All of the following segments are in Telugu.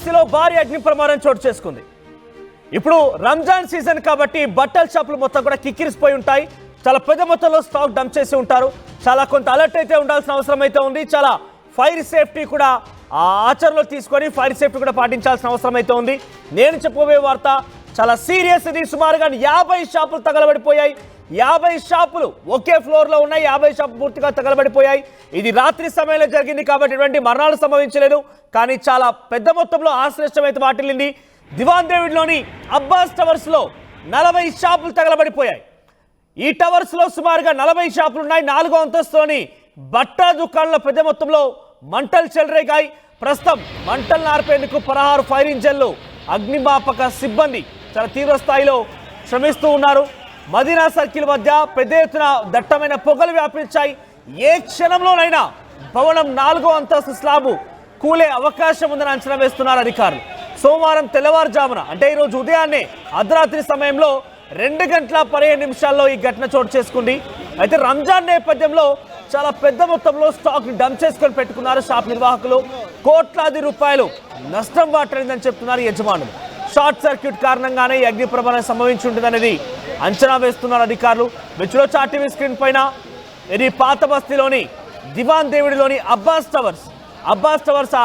బస్తీలో భారీ అగ్ని ప్రమాదం చోటు చేసుకుంది. ఇప్పుడు రంజాన్ సీజన్ కాబట్టి బట్టల షాపులు మొత్తం కూడా కిక్కిరిసిపోయి ఉంటాయి. చాలా పెద్ద మొత్తంలో స్టాక్ డంప్ చేసి ఉంటారు. చాలా కొంత అలర్ట్ అయితే ఉండాల్సిన అవసరం అయితే ఉంది. చాలా ఫైర్ సేఫ్టీ కూడా ఆచరణలో తీసుకొని ఫైర్ సేఫ్టీ కూడా పాటించాల్సిన అవసరం అయితే ఉంది. నేను చెప్పబోయే వార్త చాలా సీరియస్. ఇది సుమారుగా 50 షాపులు తగలబడిపోయాయి. 50 షాపులు ఒకే ఫ్లోర్ లో ఉన్నాయి. 50 షాపులు పూర్తిగా తగలబడిపోయాయి. ఇది రాత్రి సమయంలో జరిగింది కాబట్టి ఎటువంటి మరణాలు సంభవించలేదు. కానీ చాలా పెద్ద మొత్తంలో ఆశ్రయం అయితే వాటిల్లింది. దివాన్ డేవిడ్లోని అబ్బాస్ టవర్స్ లో 40 షాపులు తగలబడిపోయాయి. ఈ టవర్స్ లో సుమారుగా 40 షాపులు ఉన్నాయి. 4వ అంతస్తులోని బట్టల దుకాణంలో పెద్ద మొత్తంలో మంటలు చెలరేగాయి. ప్రస్తుతం మంటలను ఆర్పేందుకు 16 ఫైర్ ఇంజన్లు, అగ్నిమాపక సిబ్బంది చాలా తీవ్ర స్థాయిలో శ్రమిస్తూ ఉన్నారు. మదీనా సర్కిల్ మధ్య పెద్ద ఎత్తున దట్టమైన పొగలు వ్యాపించాయి. ఏ క్షణంలోనైనా భవనం 4వ అంతస్తు స్లాబు కూలే అవకాశం ఉందని అంచనా వేస్తున్నారు అధికారులు. సోమవారం తెల్లవారుజామున అంటే ఈరోజు ఉదయాన్నే అర్ధరాత్రి సమయంలో 2 గంటల 15 నిమిషాల్లో ఈ ఘటన చోటు చేసుకుంది. అయితే రంజాన్ నేపథ్యంలో చాలా పెద్ద మొత్తంలో స్టాక్ డంప్ చేసుకొని పెట్టుకున్నారు షాప్ నిర్వాహకులు. కోట్లాది రూపాయలు నష్టం వాటిల్లిందని చెప్తున్నారు యజమానులు. షార్ట్ సర్క్యూట్ కారణంగానే ఈ అగ్ని ప్రమాదం సంభవించి ఉంటుందనేది అంచనా వేస్తున్నారు అధికారులు. మీరు చూడొచ్చు ఆ టీవీ స్క్రీన్ పైన ఇది పాత బస్తీలోని దివాన్ డేవిడ్లోని అబ్బాస్ టవర్స్.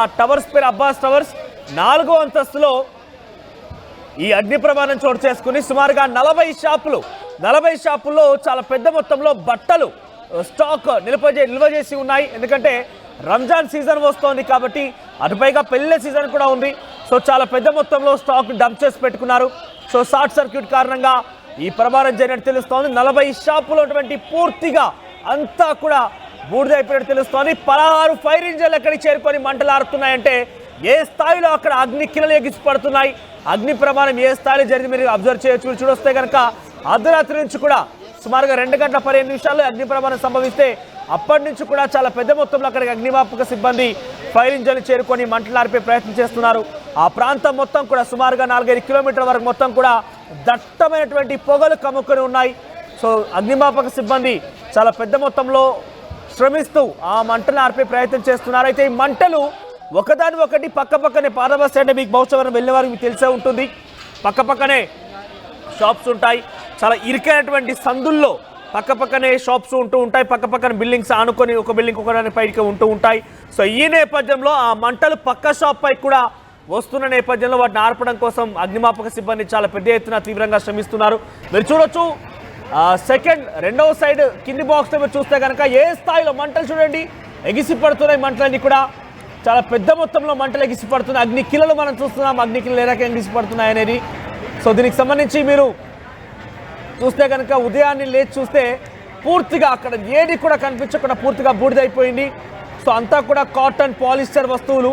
ఆ టవర్స్ పేరు అబ్బాస్ టవర్స్. 4వ అంతస్తులో ఈ అగ్ని ప్రమాదం చోటు చేసుకుని సుమారుగా 40 షాపుల్లో చాలా పెద్ద మొత్తంలో బట్టలు స్టాక్ నిల్వ చేసి ఉన్నాయి. ఎందుకంటే రంజాన్ సీజన్ వస్తోంది కాబట్టి అటుపైగా పెళ్లి సీజన్ కూడా ఉంది. సో చాలా పెద్ద మొత్తంలో స్టాక్ డంప్ చేసి పెట్టుకున్నారు. సో షార్ట్ సర్క్యూట్ కారణంగా ఈ ప్రమాదం జరిగినట్టు తెలుస్తోంది. 40 షాపులు ఉన్నటువంటి పూర్తిగా అంతా కూడా బూడిదైపోయినట్టు తెలుస్తోంది. 16 ఫైర్ ఇంజన్లు ఎక్కడికి చేరుకొని మంటలు ఆరుతున్నాయంటే ఏ స్థాయిలో అక్కడ అగ్ని కిలలు ఎగిసి పడుతున్నాయి. అగ్ని ప్రమాదం ఏ స్థాయిలో జరిగింది మీరు అబ్జర్వ్ చేయొచ్చు. మీరు చూడొస్తే కనుక అర్ధరాత్రి నుంచి కూడా సుమారుగా 2 గంటల 15 నిమిషాల్లో అగ్ని ప్రమాదం సంభవిస్తే అప్పటి నుంచి కూడా చాలా పెద్ద మొత్తంలో అక్కడికి అగ్నిమాపక సిబ్బంది ఫైర్ ఇంజన్లు చేరుకొని మంటలు ఆర్పే ప్రయత్నం చేస్తున్నారు. ఆ ప్రాంతం మొత్తం కూడా సుమారుగా 4-5 కిలోమీటర్ల వరకు మొత్తం కూడా దట్టమైనటువంటి పొగలు కమ్ముకొని ఉన్నాయి. సో అగ్నిమాపక సిబ్బంది చాలా పెద్ద మొత్తంలో శ్రమిస్తూ ఆ మంటలు ఆర్పే ప్రయత్నం చేస్తున్నారు. అయితే ఈ మంటలు ఒకదాని ఒకటి పక్కపక్కనే పాత బస్ స్టాండ్ మీకు బహుశా వెళ్ళే వారికి మీకు తెలిసే ఉంటుంది. పక్కపక్కనే షాప్స్ ఉంటాయి. చాలా ఇరుకైనటువంటి సందుల్లో పక్కపక్కనే షాప్స్ ఉంటూ ఉంటాయి. పక్కపక్కన బిల్డింగ్స్ ఆనుకొని ఒక బిల్డింగ్ ఒకదాని పైకి ఉంటూ ఉంటాయి. సో ఈ నేపథ్యంలో ఆ మంటలు పక్క షాప్ పై కూడా వస్తున్న నేపథ్యంలో వాటిని ఆర్పడం కోసం అగ్నిమాపక సిబ్బంది చాలా పెద్ద ఎత్తున తీవ్రంగా శ్రమిస్తున్నారు. మీరు చూడొచ్చు రెండవ సైడ్ కింది బాక్స్లో మీరు చూస్తే కనుక ఏ స్థాయిలో మంటలు చూడండి ఎగిసి పడుతున్నాయి. మంటలన్నీ కూడా చాలా పెద్ద మొత్తంలో మంటలు ఎగిసి పడుతున్నాయి. అగ్ని కిలలు మనం చూస్తున్నాం. అగ్ని కిలలు ఏ రకంగా ఎగిసి పడుతున్నాయి అనేది. సో దీనికి సంబంధించి మీరు చూస్తే కనుక ఉదయాన్నే లేచి చూస్తే పూర్తిగా అక్కడ ఏది కూడా కనిపించకుండా పూర్తిగా బూడిదైపోయింది. సో అంతా కూడా కాటన్, పాలిస్టర్ వస్తువులు.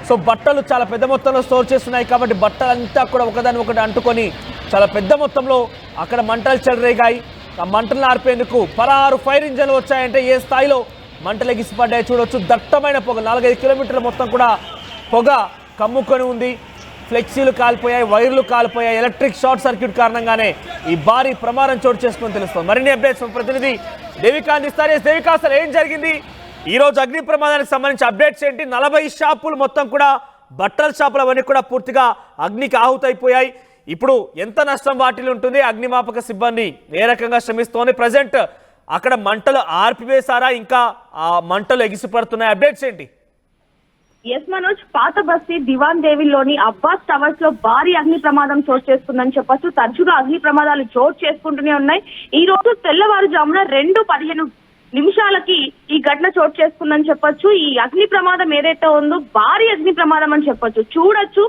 సో బట్టలు చాలా పెద్ద మొత్తంలో స్టోర్ చేస్తున్నాయి కాబట్టి బట్టలంతా కూడా ఒకదాని ఒకటి అంటుకొని చాలా పెద్ద మొత్తంలో అక్కడ మంటలు చెలరేగాయి. ఆ మంటలను ఆర్పేందుకు 16 ఫైర్ ఇంజన్లు వచ్చాయంటే ఏ స్థాయిలో మంటలు ఎగిసిపడ్డాయి చూడొచ్చు. దట్టమైన పొగ 4-5 కిలోమీటర్ల మొత్తం కూడా పొగ కమ్ముకొని ఉంది. ఫ్లెక్సీలు కాలిపోయాయి, వైర్లు కాలిపోయాయి. ఎలక్ట్రిక్ షార్ట్ సర్క్యూట్ కారణంగానే ఈ భారీ ప్రమాదం చోటు చేసుకుని తెలుస్తుంది. మరిన్ని అప్డేట్స్ ప్రతినిధి దేవిక అందిస్తారు. దేవిక, అసలు ఏం జరిగింది ఈరోజు అగ్ని ప్రమాదానికి సంబంధించి అప్డేట్స్ ఏంటి? 40 షాపులు మొత్తం కూడా బట్టల షాపులు అవన్నీ కూడా పూర్తిగా అగ్నికి ఆహుతైపోయాయి. ఇప్పుడు ఎంత నష్టం వాటిలో ఉంటుంది? అగ్నిమాపక సిబ్బంది ఏ రకంగా శ్రమిస్తోంది? ప్రజెంట్ అక్కడ మంటలు ఆర్పివేశారా, ఇంకా ఆ మంటలు ఎగిసిపడుతున్నాయి? అప్డేట్స్ ఏంటి? ఎస్ మనోజ్, పాత బస్తీ దివాన్ డేవిడ్లోని అబ్బాస్ టవర్స్ లో భారీ అగ్ని ప్రమాదం చోటు చేసుకుందని చెప్పొచ్చు. తరచుగా అగ్ని ప్రమాదాలు చోటు చేసుకుంటూనే ఉన్నాయి. ఈ రోజు తెల్లవారుజామున 2:15 నిమిషాలకి ఈ ఘటన చోటు చేసుకుందని చెప్పొచ్చు. ఈ అగ్ని ప్రమాదం ఏదైతే ఉందో భారీ అగ్ని ప్రమాదం అని చెప్పొచ్చు. చూడొచ్చు,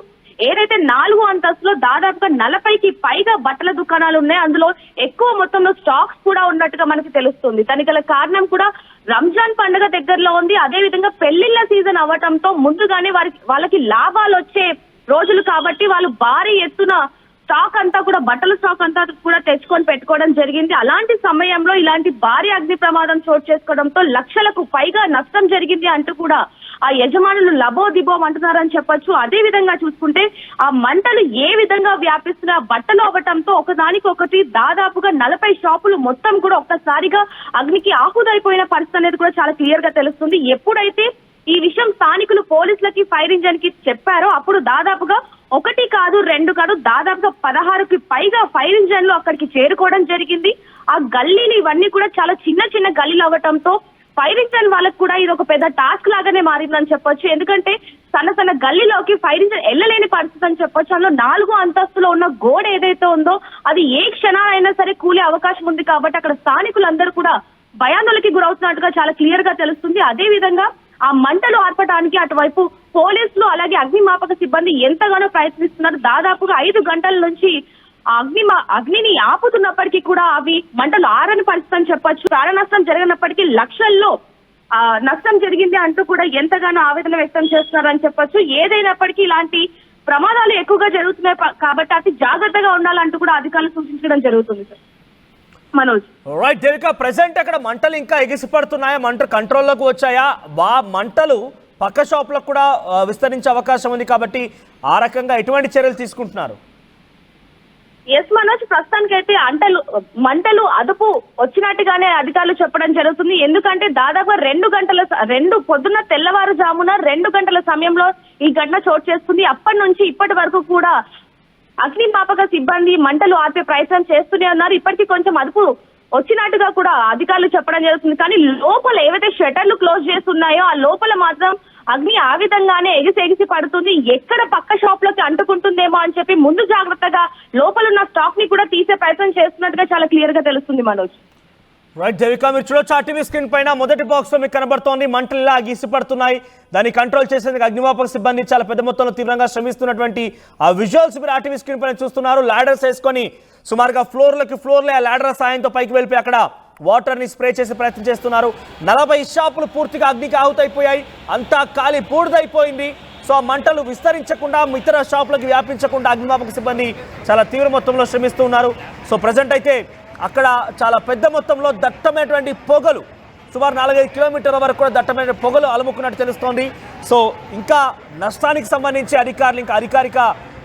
ఏదైతే 4వ అంతస్తులో దాదాపుగా 40కి పైగా బట్టల దుకాణాలు ఉన్నాయి. అందులో ఎక్కువ మొత్తంలో స్టాక్స్ కూడా ఉన్నట్టుగా మనకి తెలుస్తుంది. దానికి గల కారణం కూడా రంజాన్ పండుగ దగ్గరలో ఉంది. అదే విధంగా పెళ్లిళ్ల సీజన్ అవ్వటంతో ముందుగానే వాళ్ళకి లాభాలు వచ్చే రోజులు కాబట్టి వాళ్ళు భారీ ఎత్తున స్టాక్ అంతా కూడా బట్టల స్టాక్ అంతా కూడా తెచ్చుకొని పెట్టుకోవడం జరిగింది. అలాంటి సమయంలో ఇలాంటి భారీ అగ్ని ప్రమాదం చోటు చేసుకోవడంతో లక్షలకు పైగా నష్టం జరిగింది అంటూ కూడా ఆ యజమానులు లబోదిబోం అంటున్నారని చెప్పొచ్చు. అదే విధంగా చూసుకుంటే ఆ మంటలు ఏ విధంగా వ్యాపిస్తున్న బట్టలు అవ్వటంతో ఒకదానికి ఒకటి దాదాపుగా 40 షాపులు మొత్తం కూడా ఒక్కసారిగా అగ్నికి ఆహుదైపోయిన పరిస్థితి అనేది కూడా చాలా క్లియర్ గా తెలుస్తుంది. ఎప్పుడైతే ఈ విషయం స్థానికులు పోలీసులకి ఫైర్ ఇంజన్ కి చెప్పారో అప్పుడు దాదాపుగా 1 కాదు 2 కాదు దాదాపుగా 16కి పైగా ఫైర్ ఇంజన్లు అక్కడికి చేరుకోవడం జరిగింది. ఆ గల్లీలు ఇవన్నీ కూడా చాలా చిన్న చిన్న గల్లీలు అవ్వటంతో ఫైర్ ఇంజన్ వాళ్ళకు కూడా ఇది ఒక పెద్ద టాస్క్ లాగానే మారిందని చెప్పొచ్చు. ఎందుకంటే సన్న గల్లీలోకి ఫైర్ ఇంజన్ వెళ్ళలేని పరిస్థితి అని చెప్పొచ్చు. అందులో 4 అంతస్తులో ఉన్న గోడ ఏదైతే ఉందో అది ఏ క్షణాలైనా సరే కూలే అవకాశం ఉంది కాబట్టి అక్కడ స్థానికులందరూ కూడా భయాందోళనకి గురవుతున్నట్టుగా చాలా క్లియర్ గా తెలుస్తుంది. అదే విధంగా ఆ మంటలు ఆర్పడానికి అటువైపు పోలీసులు అలాగే అగ్నిమాపక సిబ్బంది ఎంతగానో ప్రయత్నిస్తున్నారు. దాదాపుగా 5 గంటల నుంచి అగ్నిని ఆపుతున్నప్పటికీ కూడా అవి మంటలు ఆరని పరిస్థితి అని చెప్పొచ్చు. ప్రాణ నష్టం జరిగినప్పటికీ లక్షల్లో నష్టం జరిగింది అంటూ కూడా ఎంతగానో ఆవేదన వ్యక్తం చేస్తున్నారని చెప్పొచ్చు. ఏదైనప్పటికీ ఇలాంటి ప్రమాదాలు ఎక్కువగా జరుగుతున్నాయి కాబట్టి అతి జాగ్రత్తగా ఉండాలంటూ కూడా అధికారులు సూచించడం జరుగుతుంది. Sir Manoj right Devika, present అక్కడ మంటలు ఇంకా ఎగిసిపడుతున్నాయా? మంటలు కంట్రోల్లోకి వచ్చాయా? మంటలు పక్క షాపులకు కూడా విస్తరించే అవకాశం ఉంది కాబట్టి ఆ రకంగా ఎటువంటి చర్యలు తీసుకుంటున్నారు? ఎస్ మనోజ్, ప్రస్తుతానికైతే మంటలు అదుపు వచ్చినట్టుగానే అధికారులు చెప్పడం జరుగుతుంది. ఎందుకంటే దాదాపు 2 పొద్దున్న తెల్లవారుజామున 2 గంటల సమయంలో ఈ ఘటన చోటు చేసుకుంది. అప్పటి నుంచి ఇప్పటి వరకు కూడా అగ్నిమాపక సిబ్బంది మంటలు ఆపే ప్రయత్నం చేస్తూనే ఉన్నారు. ఇప్పటికీ కొంచెం అదుపు వచ్చినట్టుగా కూడా అధికారులు చెప్పడం జరుగుతుంది. కానీ లోపల ఏవైతే షట్టర్లు క్లోజ్ చేస్తున్నాయో ఆ లోపల మాత్రం అగ్ని ఆ విధంగానే ఎగిసి పడుతుంది. ఎక్కడ పక్క షాప్ లోకి అంటుకుంటుందేమో అని చెప్పి ముందు జాగ్రత్తగా లోపల ఉన్న స్టాక్ ని కూడా తీసే ప్రయత్నం చేస్తున్నట్టుగా చాలా క్లియర్ గా తెలుస్తుంది మనోజ్. రైట్ దేవిక, మీరు చూడొచ్చు ఆర్టీవీ స్క్రీన్ పైన మొదటి బాక్స్ లో మీకు కనబడుతోంది. మంటలు ఇలా గీసిపడుతున్నాయి. దాన్ని కంట్రోల్ చేసేందుకు అగ్నిమాపక సిబ్బంది చాలా పెద్ద మొత్తంలో తీవ్రంగా శ్రమిస్తున్నటువంటి ఆ విజువల్స్ మీరు ఆర్టీవీ స్క్రీన్ పైన చూస్తున్నారు. లాడర్స్ వేసుకొని సుమారుగా ఫ్లోర్లే ఆ లాడర్ సాయంతో పైకి వెళ్ళిపోయి అక్కడ వాటర్ ని స్ప్రే చేసే ప్రయత్నం చేస్తున్నారు. 40 షాపులు పూర్తిగా అగ్నికి ఆహుతైపోయాయి. అంతా కాలి బూడిదైపోయింది. సో ఆ మంటలు విస్తరించకుండా ఇతర షాపులకు వ్యాపించకుండా అగ్నిమాపక సిబ్బంది చాలా తీవ్ర మొత్తంలో శ్రమిస్తూ ఉన్నారు. సో ప్రజెంట్ అయితే అక్కడ చాలా పెద్ద మొత్తంలో దట్టమైనటువంటి పొగలు సుమారు 4-5 కిలోమీటర్ల వరకు కూడా దట్టమైన పొగలు అలుముకున్నట్టు తెలుస్తోంది. సో ఇంకా నష్టానికి సంబంధించి అధికారులు ఇంకా అధికారిక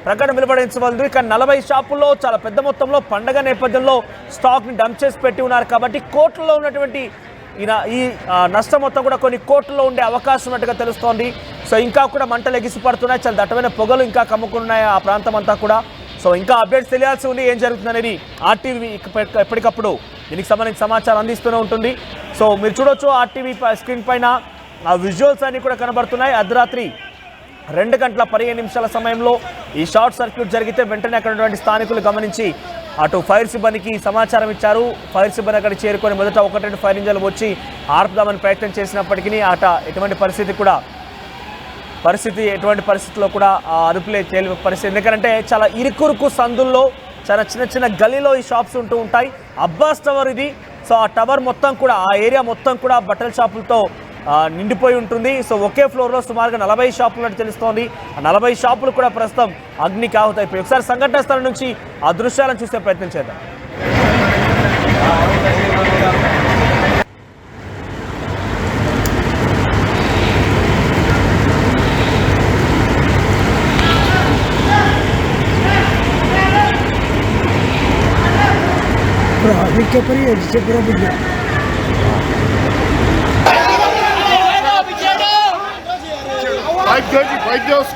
ప్రకటన వెలువడించవలదు. కానీ 40 షాపుల్లో చాలా పెద్ద మొత్తంలో పండగ నేపథ్యంలో స్టాక్ని డంప్ చేసి పెట్టి ఉన్నారు కాబట్టి కోట్లలో ఉన్నటువంటి ఈ నష్టం మొత్తం కూడా కొన్ని కోట్లలో ఉండే అవకాశం ఉన్నట్టుగా తెలుస్తోంది. సో ఇంకా కూడా మంటలు ఎగిసిపడుతున్నాయి. చాలా దట్టమైన పొగలు ఇంకా కమ్ముకున్నాయి ఆ ప్రాంతం అంతా కూడా. సో ఇంకా అప్డేట్స్ తెలియాల్సి ఉంది ఏం జరుగుతుంది అనేది ఆర్టీవీ ఎప్పటికప్పుడు దీనికి సంబంధించి సమాచారం అందిస్తూనే ఉంటుంది. సో మీరు చూడొచ్చు ఆర్టీవీ స్క్రీన్ పైన ఆ విజువల్స్ అన్ని కూడా కనబడుతున్నాయి. అర్ధరాత్రి 2 గంటల 15 నిమిషాల సమయంలో ఈ షార్ట్ సర్క్యూట్ జరిగితే వెంటనే అక్కడ ఉన్నటువంటి స్థానికులు గమనించి అటు ఫైర్ సిబ్బందికి సమాచారం ఇచ్చారు. ఫైర్ సిబ్బంది అక్కడ చేరుకొని మొదట 1-2 ఫైర్ ఇంజన్లు వచ్చి ఆర్పుదామని ప్రయత్నం చేసినప్పటికీ ఎటువంటి పరిస్థితిలో కూడా అదుపులే తేలి పరిస్థితి. ఎందుకంటే చాలా ఇరుకురుకు సందుల్లో చాలా చిన్న గల్లీలో ఈ షాప్స్ ఉంటూ ఉంటాయి. అబ్బాస్ టవర్ ఇది. సో ఆ టవర్ మొత్తం కూడా ఆ ఏరియా మొత్తం కూడా బట్టల షాపులతో నిండిపోయి ఉంటుంది. సో ఒకే ఫ్లోర్లో సుమారుగా 40 షాపులు అని తెలుస్తోంది. ఆ 40 షాపులు కూడా ప్రస్తుతం అగ్నికి ఆహుతైపోయి. ఒకసారి సంఘటన స్థలం నుంచి ఆ దృశ్యాలను చూసే ప్రయత్నం చేద్దాం. Vai Deus,